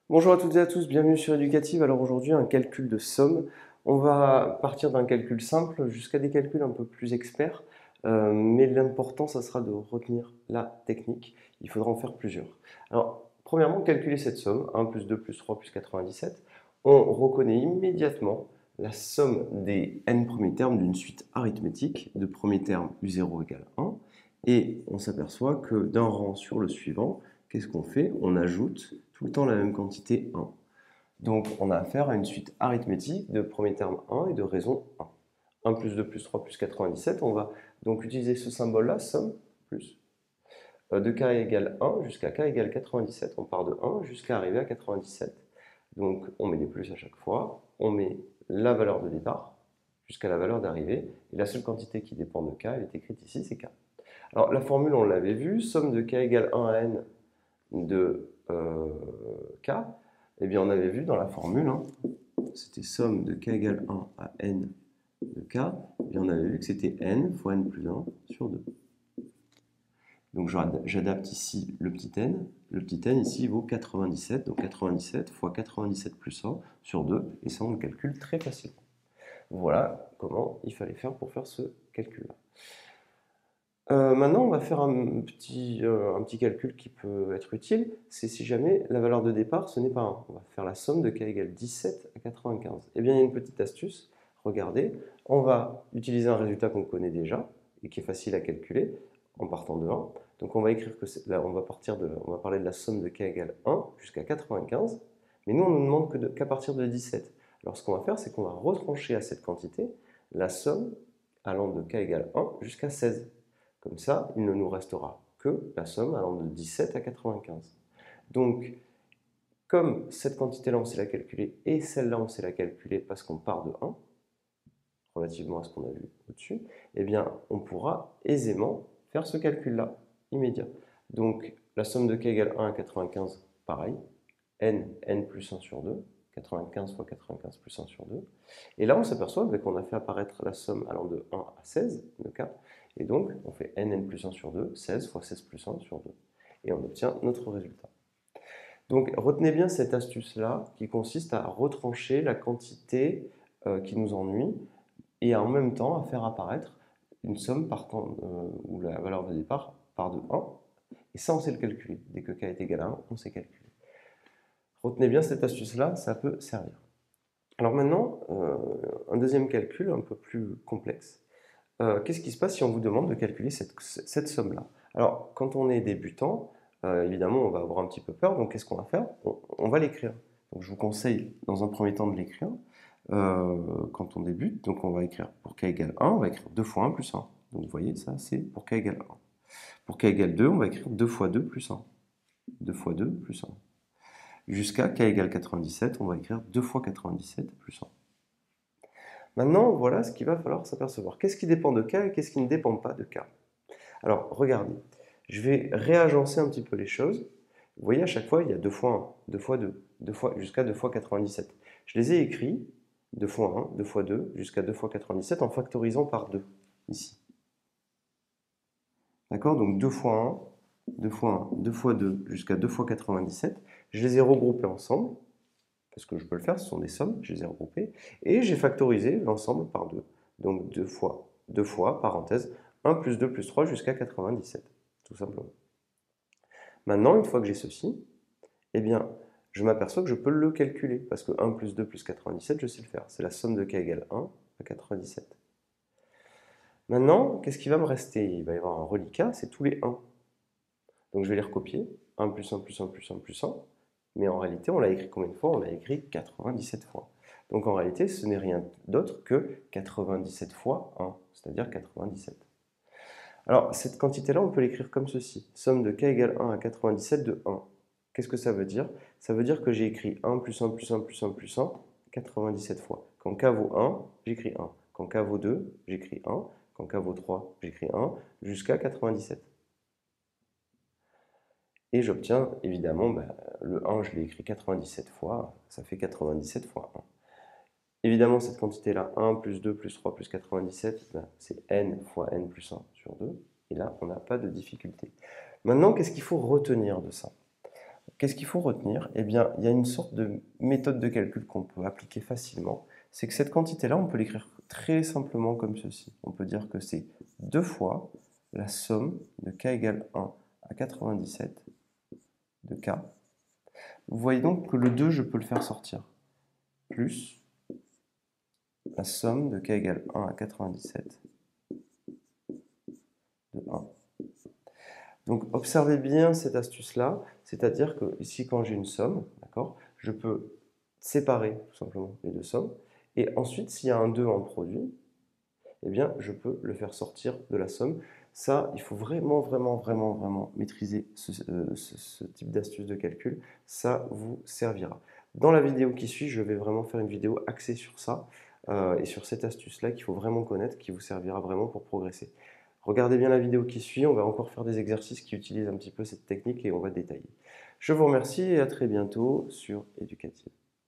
Bonjour à toutes et à tous, bienvenue sur Éducative. Alors aujourd'hui, un calcul de somme. On va partir d'un calcul simple jusqu'à des calculs un peu plus experts, mais l'important, ça sera de retenir la technique. Il faudra en faire plusieurs. Alors, premièrement, calculer cette somme, 1 plus 2 plus 3 plus 97. On reconnaît immédiatement la somme des n premiers termes d'une suite arithmétique de premier terme u0 égale 1, et on s'aperçoit que d'un rang sur le suivant, qu'est-ce qu'on fait? On ajoute tout le temps la même quantité 1. Donc on a affaire à une suite arithmétique de premier terme 1 et de raison 1. 1 plus 2 plus 3 plus 97, on va donc utiliser ce symbole-là, somme, plus, de k égale 1 jusqu'à k égale 97. On part de 1 jusqu'à arriver à 97. Donc on met des plus à chaque fois, on met la valeur de départ jusqu'à la valeur d'arrivée, et la seule quantité qui dépend de k, elle est écrite ici, c'est k. Alors la formule, on l'avait vue, somme de k égale 1 à n de k, eh bien on avait vu dans la formule, hein, c'était somme de k égale 1 à n de k, et on avait vu que c'était n fois n plus 1 sur 2. Donc j'adapte ici le petit n. Le petit n ici vaut 97, donc 97 fois 97 plus 1 sur 2, et ça on le calcule très facilement. Voilà comment il fallait faire pour faire ce calcul-là. Maintenant, on va faire un petit calcul qui peut être utile. C'est si jamais la valeur de départ, ce n'est pas 1. On va faire la somme de k égale 17 à 95. Eh bien, il y a une petite astuce. Regardez, on va utiliser un résultat qu'on connaît déjà et qui est facile à calculer en partant de 1. Donc, on va écrire que là, on va parler de la somme de k égale 1 jusqu'à 95. Mais nous, on nous demande qu'à partir de 17. Alors, ce qu'on va faire, c'est qu'on va retrancher à cette quantité la somme allant de k égale 1 jusqu'à 16. Comme ça, il ne nous restera que la somme allant de 17 à 95. Donc, comme cette quantité-là, on sait la calculer, et celle-là, on sait la calculer parce qu'on part de 1, relativement à ce qu'on a vu au-dessus, eh bien, on pourra aisément faire ce calcul-là, immédiat. Donc, la somme de k égale 1 à 95, pareil, n plus 1 sur 2, 95 fois 95 plus 1 sur 2. Et là, on s'aperçoit qu'on a fait apparaître la somme allant de 1 à 16, de k, et donc on fait n plus 1 sur 2, 16 fois 16 plus 1 sur 2. Et on obtient notre résultat. Donc retenez bien cette astuce-là qui consiste à retrancher la quantité qui nous ennuie et en même temps à faire apparaître une somme partant, où la valeur de départ part de 1. Et ça, on sait le calculer. Dès que k est égal à 1, on sait calculer. Retenez bien cette astuce-là, ça peut servir. Alors maintenant, un deuxième calcul un peu plus complexe. Qu'est-ce qui se passe si on vous demande de calculer cette somme-là? Alors, quand on est débutant, évidemment, on va avoir un petit peu peur, donc qu'est-ce qu'on va faire? On va l'écrire. Donc, je vous conseille, dans un premier temps, de l'écrire quand on débute. Donc, on va écrire pour k égale 1, on va écrire 2 fois 1 plus 1. Donc, vous voyez, ça, c'est pour k égale 1. Pour k égale 2, on va écrire 2 fois 2 plus 1. 2 fois 2 plus 1. Jusqu'à k égale 97, on va écrire 2 fois 97 plus 1. Maintenant, voilà ce qu'il va falloir s'apercevoir. Qu'est-ce qui dépend de k et qu'est-ce qui ne dépend pas de k? Alors, regardez, je vais réagencer un petit peu les choses. Vous voyez, à chaque fois, il y a 2 fois 1, 2 fois 2 fois, jusqu'à 2 fois 97. Je les ai écrits 2 fois 1, 2 fois 2, jusqu'à 2 fois 97 en factorisant par 2, ici. D'accord? Donc 2 fois 1, 2 fois 1, 2 fois 2, jusqu'à 2 fois 97. Je les ai regroupés ensemble, parce que je peux le faire, ce sont des sommes, je les ai regroupées, et j'ai factorisé l'ensemble par 2. Donc 2 fois, parenthèse, 1 plus 2 plus 3 jusqu'à 97, tout simplement. Maintenant, une fois que j'ai ceci, eh bien, je m'aperçois que je peux le calculer, parce que 1 plus 2 plus 97, je sais le faire. C'est la somme de k égale 1 à 97. Maintenant, qu'est-ce qui va me rester? Il va y avoir un reliquat, c'est tous les 1. Donc je vais les recopier, 1 plus 1 plus 1 plus 1 plus 1. Mais en réalité, on l'a écrit combien de fois? On l'a écrit 97 fois. Donc en réalité, ce n'est rien d'autre que 97 fois 1, c'est-à-dire 97. Alors, cette quantité-là, on peut l'écrire comme ceci. Somme de k égale 1 à 97 de 1. Qu'est-ce que ça veut dire? Ça veut dire que j'ai écrit 1 plus 1 plus 1 plus 1 plus 1 97 fois. Quand k vaut 1, j'écris 1. Quand k vaut 2, j'écris 1. Quand k vaut 3, j'écris 1, jusqu'à 97. Et j'obtiens évidemment, le 1, je l'ai écrit 97 fois, ça fait 97 fois 1. Évidemment, cette quantité-là, 1 plus 2 plus 3 plus 97, c'est n fois n plus 1 sur 2. Et là, on n'a pas de difficulté. Maintenant, qu'est-ce qu'il faut retenir de ça? Qu'est-ce qu'il faut retenir? Eh bien, il y a une sorte de méthode de calcul qu'on peut appliquer facilement. C'est que cette quantité-là, on peut l'écrire très simplement comme ceci. On peut dire que c'est 2 fois la somme de k égale 1 à 97 de k. Vous voyez donc que le 2, je peux le faire sortir. Plus la somme de k égale 1 à 97 de 1. Donc observez bien cette astuce-là, c'est-à-dire que ici quand j'ai une somme, d'accord, je peux séparer tout simplement les deux sommes, et ensuite s'il y a un 2 en produit, eh bien je peux le faire sortir de la somme. Ça, il faut vraiment maîtriser ce type d'astuce de calcul, ça vous servira. Dans la vidéo qui suit, je vais vraiment faire une vidéo axée sur ça, et sur cette astuce-là qu'il faut vraiment connaître, qui vous servira vraiment pour progresser. Regardez bien la vidéo qui suit, on va encore faire des exercices qui utilisent un petit peu cette technique et on va détailler. Je vous remercie et à très bientôt sur Educative.